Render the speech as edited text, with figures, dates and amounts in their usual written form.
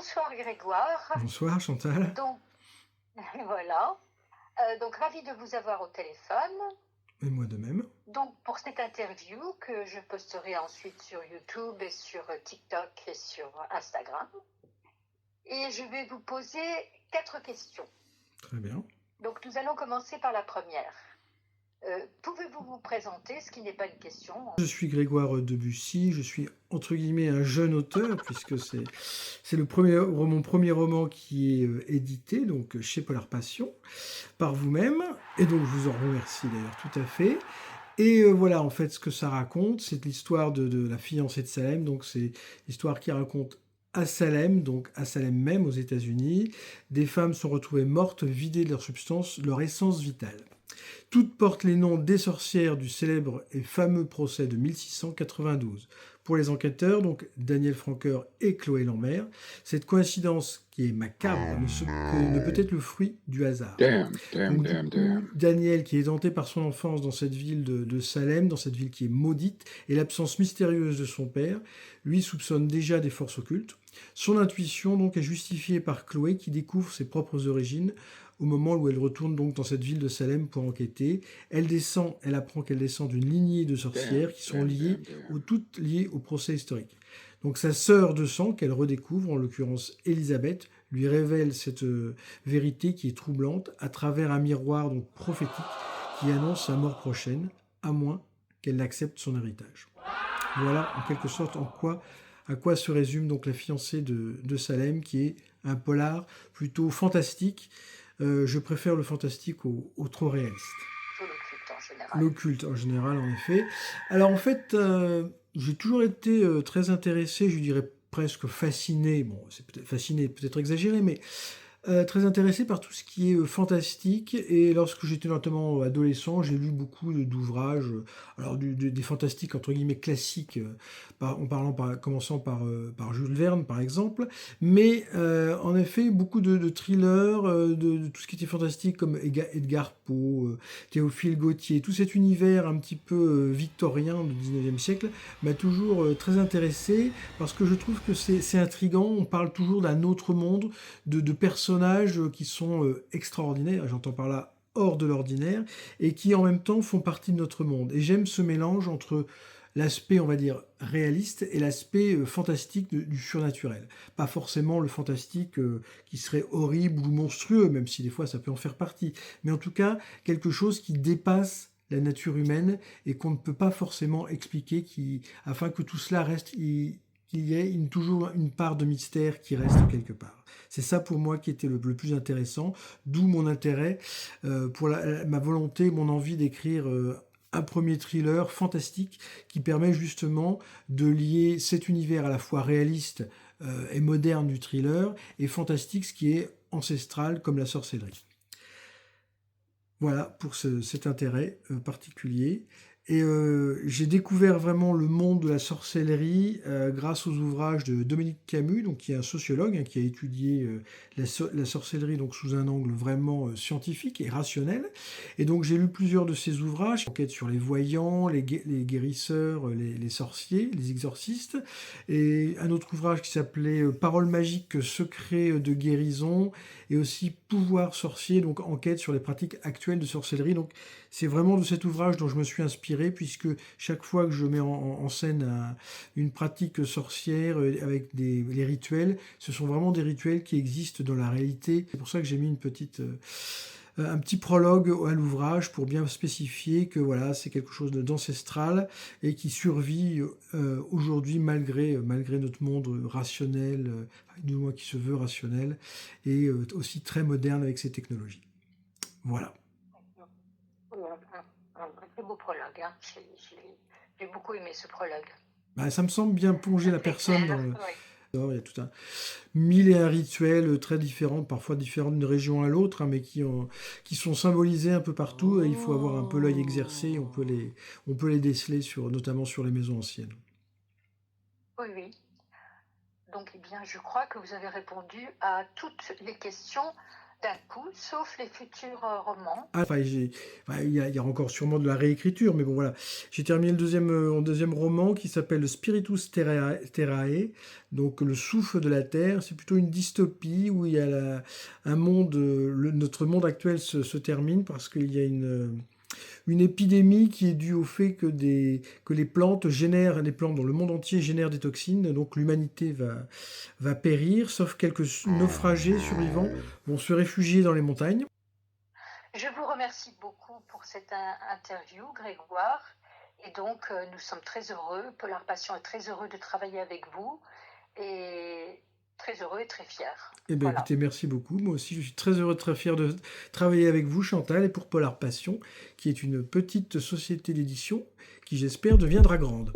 bonsoir Grégoire. Bonsoir Chantal. Donc, voilà. Donc, ravie de vous avoir au téléphone. Et moi de même. Donc, pour cette interview que je posterai ensuite sur YouTube et sur TikTok et sur Instagram. Et je vais vous poser 4 questions. Très bien. Donc, nous allons commencer par la première. Pouvez-vous vous présenter, ce qui n'est pas une question? Je suis Grégoire Debussy, je suis entre guillemets un jeune auteur, puisque c'est mon premier roman qui est édité, donc chez Polar Passion, par vous-même, et donc je vous en remercie d'ailleurs tout à fait. Et voilà, en fait, ce que ça raconte, c'est l'histoire de la fiancée de Salem, donc c'est l'histoire qui raconte à Salem, donc à Salem même aux États-Unis, des femmes sont retrouvées mortes, vidées de leur substance, leur essence vitale. Toutes portent les noms des sorcières du célèbre et fameux procès de 1692. Pour les enquêteurs, donc Daniel Franker et Chloé Lambert, cette coïncidence qui est macabre ne peut être le fruit du hasard. Donc, du coup, Daniel, qui est hanté par son enfance dans cette ville de Salem, dans cette ville qui est maudite, et l'absence mystérieuse de son père, lui soupçonne déjà des forces occultes. Son intuition donc est justifiée par Chloé qui découvre ses propres origines au moment où elle retourne donc dans cette ville de Salem pour enquêter. Elle apprend qu'elle descend d'une lignée de sorcières qui sont toutes liées au procès historique. Donc sa sœur de sang qu'elle redécouvre, en l'occurrence Elisabeth, lui révèle cette vérité qui est troublante à travers un miroir donc prophétique qui annonce sa mort prochaine, à moins qu'elle n'accepte son héritage. Voilà en quelque sorte à quoi se résume donc La fiancée de Salem, qui est un polar plutôt fantastique. Je préfère le fantastique au trop réaliste. L'occulte en général. L'occulte en général, en effet. Alors en fait, j'ai toujours été très intéressé, je dirais presque fasciné, bon, c'est peut-être fasciné, peut-être exagéré, mais très intéressé par tout ce qui est fantastique. Et lorsque j'étais notamment adolescent, j'ai lu beaucoup d'ouvrages, alors des fantastiques entre guillemets classiques, commençant par Jules Verne par exemple, mais en effet beaucoup de thrillers, de tout ce qui était fantastique comme Edgar Poe, Théophile Gautier, tout cet univers un petit peu victorien du 19e siècle m'a toujours très intéressé parce que je trouve que c'est intriguant. On parle toujours d'un autre monde, de personnages qui sont extraordinaires, j'entends par là hors de l'ordinaire, et qui en même temps font partie de notre monde. Et j'aime ce mélange entre l'aspect, on va dire, réaliste et l'aspect fantastique du surnaturel. Pas forcément le fantastique qui serait horrible ou monstrueux, même si des fois ça peut en faire partie, mais en tout cas quelque chose qui dépasse la nature humaine et qu'on ne peut pas forcément expliquer, afin que tout cela reste, qu'il y ait toujours une part de mystère qui reste quelque part. C'est ça pour moi qui était le plus intéressant, d'où mon intérêt pour ma volonté, mon envie d'écrire un premier thriller fantastique qui permet justement de lier cet univers à la fois réaliste et moderne du thriller et fantastique, ce qui est ancestral comme la sorcellerie. Voilà pour cet intérêt particulier. Et j'ai découvert vraiment le monde de la sorcellerie grâce aux ouvrages de Dominique Camus, donc qui est un sociologue qui a étudié la sorcellerie donc sous un angle vraiment scientifique et rationnel. Et donc j'ai lu plusieurs de ses ouvrages, enquête sur les voyants, les guérisseurs, les sorciers, les exorcistes, et un autre ouvrage qui s'appelait Paroles magiques, secrets de guérison, et aussi Pouvoir sorcier, donc enquête sur les pratiques actuelles de sorcellerie. Donc c'est vraiment de cet ouvrage dont je me suis inspiré, puisque chaque fois que je mets en scène une pratique sorcière avec les rituels, ce sont vraiment des rituels qui existent dans la réalité. C'est pour ça que j'ai mis un petit prologue à l'ouvrage pour bien spécifier que voilà, c'est quelque chose d'ancestral et qui survit aujourd'hui malgré notre monde rationnel, du moins qui se veut rationnel, et aussi très moderne avec ses technologies. Voilà. Un très beau prologue. Hein. J'ai beaucoup aimé ce prologue. Bah, ça me semble bien plonger la personne dans le... Oui. Il y a tout un mille et un rituels très différents, parfois différents d'une région à l'autre, mais qui sont symbolisés un peu partout. Et il faut avoir un peu l'œil exercé. On peut les déceler notamment sur les maisons anciennes. Oui, oui. Donc, eh bien, je crois que vous avez répondu à toutes les questions. d'un coup, sauf les futurs romans. Ah, enfin, il y a encore sûrement de la réécriture, mais bon, voilà. J'ai terminé un deuxième roman qui s'appelle Spiritus Terrae, donc le souffle de la terre. C'est plutôt une dystopie où il y a un monde, notre monde actuel se termine parce qu'il y a une épidémie qui est due au fait que les plantes dans le monde entier génèrent des toxines, donc l'humanité va périr, sauf quelques naufragés survivants vont se réfugier dans les montagnes. Je vous remercie beaucoup pour cette interview, Grégoire. Et donc, nous sommes très heureux. Polar Passion est très heureux de travailler avec vous et très heureux et très fiers. Eh bien, Voilà. écoutez, merci beaucoup. Moi aussi, je suis très heureux, très fier de travailler avec vous, Chantal, et pour Polar Passion, qui est une petite société d'édition qui, j'espère, deviendra grande.